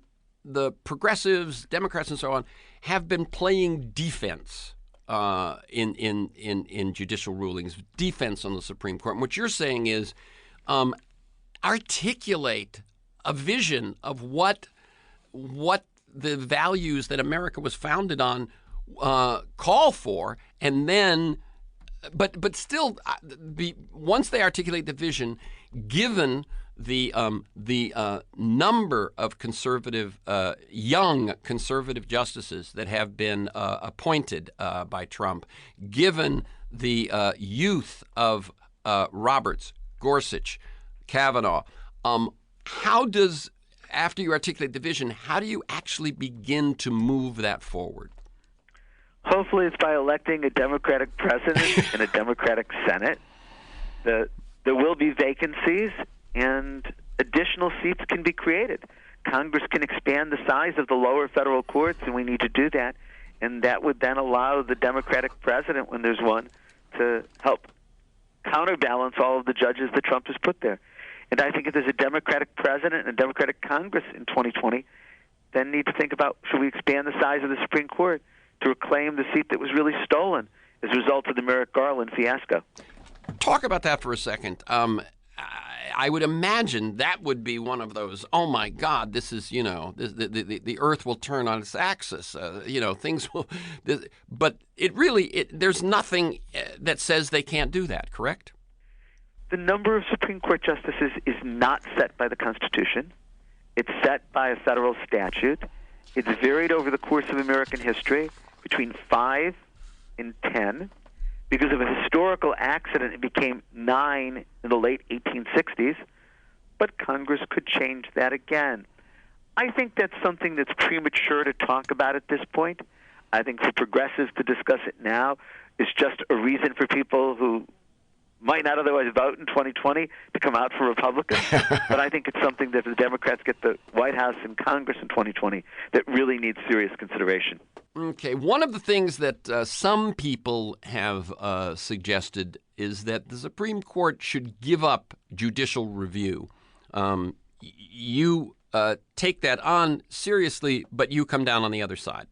A: progressives, Democrats, and so on have been playing defense in judicial rulings, defense on the Supreme Court. And what you're saying is articulate a vision of what the values that America was founded on call for, and then. But still, once they articulate the vision, given the number of conservative, young conservative justices that have been appointed by Trump, given the youth of Roberts, Gorsuch, Kavanaugh, how does, after you articulate the vision, how do you actually begin to move that forward?
C: Hopefully it's by electing a Democratic president and a Democratic Senate. There will be vacancies, and additional seats can be created. Congress can expand the size of the lower federal courts, and we need to do that. And that would then allow the Democratic president, when there's one, to help counterbalance all of the judges that Trump has put there. And I think if there's a Democratic president and a Democratic Congress in 2020, then need to think about, should we expand the size of the Supreme Court to reclaim the seat that was really stolen as a result of the Merrick Garland fiasco?
A: Talk about that for a second. I would imagine that would be one of those, oh my God, this is, the earth will turn on its axis, things will, but there's nothing that says they can't do that, correct?
C: The number of Supreme Court justices is not set by the Constitution. It's set by a federal statute. It's varied over the course of American history between 5 and 10. Because of a historical accident, it became 9 in the late 1860s, but Congress could change that again. I think that's something that's premature to talk about at this point. I think for progressives to discuss it now is just a reason for people who might not otherwise vote in 2020 to come out for Republicans. But I think it's something that if the Democrats get the White House and Congress in 2020 that really needs serious consideration.
A: Okay. One of the things that some people have suggested is that the Supreme Court should give up judicial review. You take that on seriously, but you come down on the other side.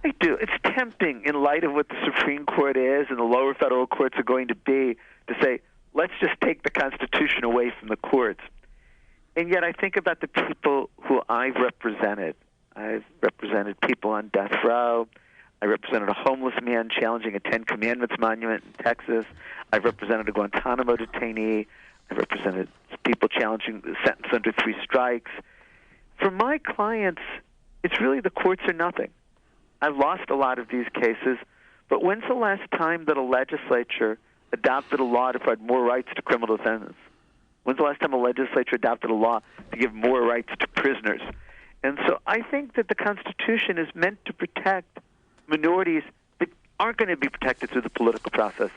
C: I do. It's tempting in light of what the Supreme Court is and the lower federal courts are going to be to say, let's just take the Constitution away from the courts. And yet I think about the people who I've represented. I've represented people on death row. I represented a homeless man challenging a Ten Commandments monument in Texas. I've represented a Guantanamo detainee. I've represented people challenging the sentence under 3 strikes. For my clients, it's really the courts are nothing. I've lost a lot of these cases, but when's the last time that a legislature adopted a law to provide more rights to criminal defendants? When's the last time a legislature adopted a law to give more rights to prisoners? And so I think that the Constitution is meant to protect minorities that aren't going to be protected through the political process.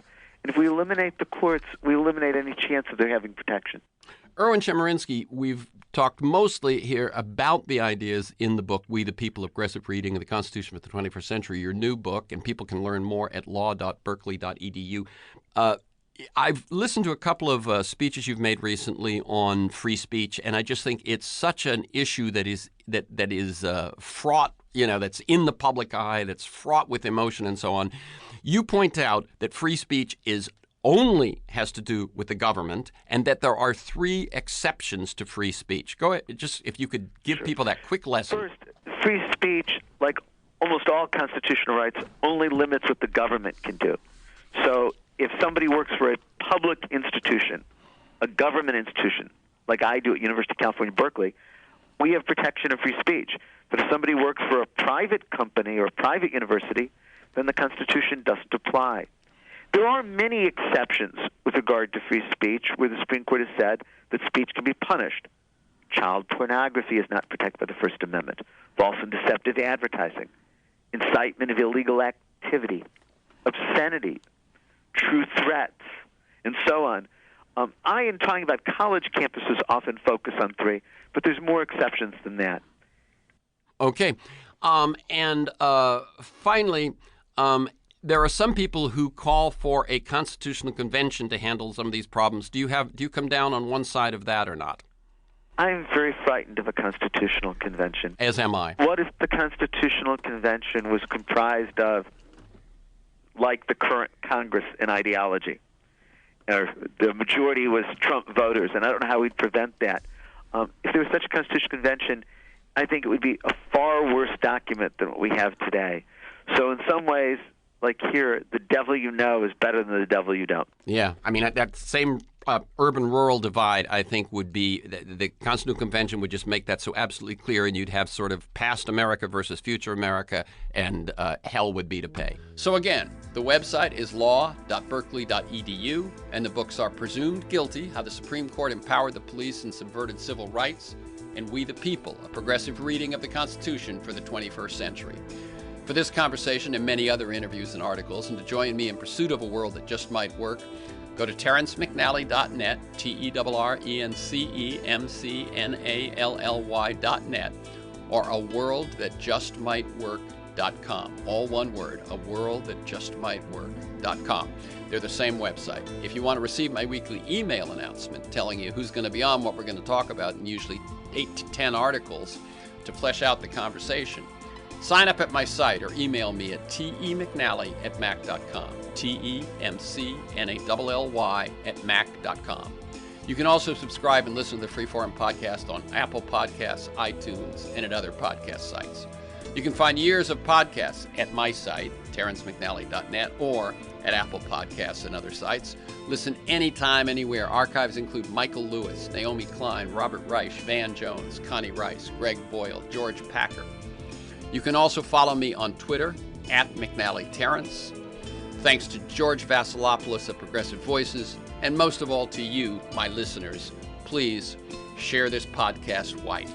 C: And if we eliminate the courts, we eliminate any chance of their having protection.
A: ERWIN Chemerinsky, we've talked mostly here about the ideas in the book, We the People, of Progressive Reading of the Constitution for the 21st Century, your new book, and people can learn more at law.berkeley.edu. I've listened to a couple of speeches you've made recently on free speech, and I just think it's such an issue that is fraught, that's in the public eye, that's fraught with emotion and so on. You point out that free speech only has to do with the government, and that there are 3 exceptions to free speech. Go ahead, just if you could give people that quick lesson.
C: First, free speech, like almost all constitutional rights, only limits what the government can do. So if somebody works for a public institution, a government institution, like I do at University of California, Berkeley, we have protection of free speech. But if somebody works for a private company or a private university, then the Constitution doesn't apply. There are many exceptions with regard to free speech where the Supreme Court has said that speech can be punished. Child pornography is not protected by the First Amendment. False and deceptive advertising, incitement of illegal activity, obscenity, true threats, and so on. I, in talking about college campuses, often focus on three, but there's more exceptions than that.
A: Okay. And finally, there are some people who call for a constitutional convention to handle some of these problems. Do you come down on one side of that or not?
C: I'm very frightened of a constitutional convention.
A: As am I.
C: What if the constitutional convention was comprised of, like the current Congress in ideology, or the majority was Trump voters, and I don't know how we'd prevent that. If there was such a constitutional convention, I think it would be a far worse document than what we have today. So in some ways, like here, the devil you know is better than the devil you don't.
A: Yeah, I mean, that same urban-rural divide, I think, would be the Constitutional Convention would just make that so absolutely clear, and you'd have sort of past America versus future America, and hell would be to pay. So again, the website is law.berkeley.edu, and the books are Presumed Guilty, How the Supreme Court Empowered the Police and Subverted Civil Rights, and We the People, a progressive reading of the Constitution for the 21st century. For this conversation and many other interviews and articles, and to join me in pursuit of a world that just might work, go to TerrenceMcNally.net, TerrenceMcNally.net, or aworldthatjustmightwork.com. All one word, aworldthatjustmightwork.com. They're the same website. If you want to receive my weekly email announcement telling you who's going to be on, what we're going to talk about, and usually 8 to 10 articles to flesh out the conversation, sign up at my site or email me at temcnally@mac.com, temcnally@mac.com. You can also subscribe and listen to the Freeform podcast on Apple Podcasts, iTunes, and at other podcast sites. You can find years of podcasts at my site, TerrenceMcNally.net, or at Apple Podcasts and other sites. Listen anytime, anywhere. Archives include Michael Lewis, Naomi Klein, Robert Reich, Van Jones, Connie Rice, Greg Boyle, George Packer. You can also follow me on Twitter, @McNallyTerrence. Thanks to George Vasilopoulos of Progressive Voices, and most of all to you, my listeners. Please share this podcast widely.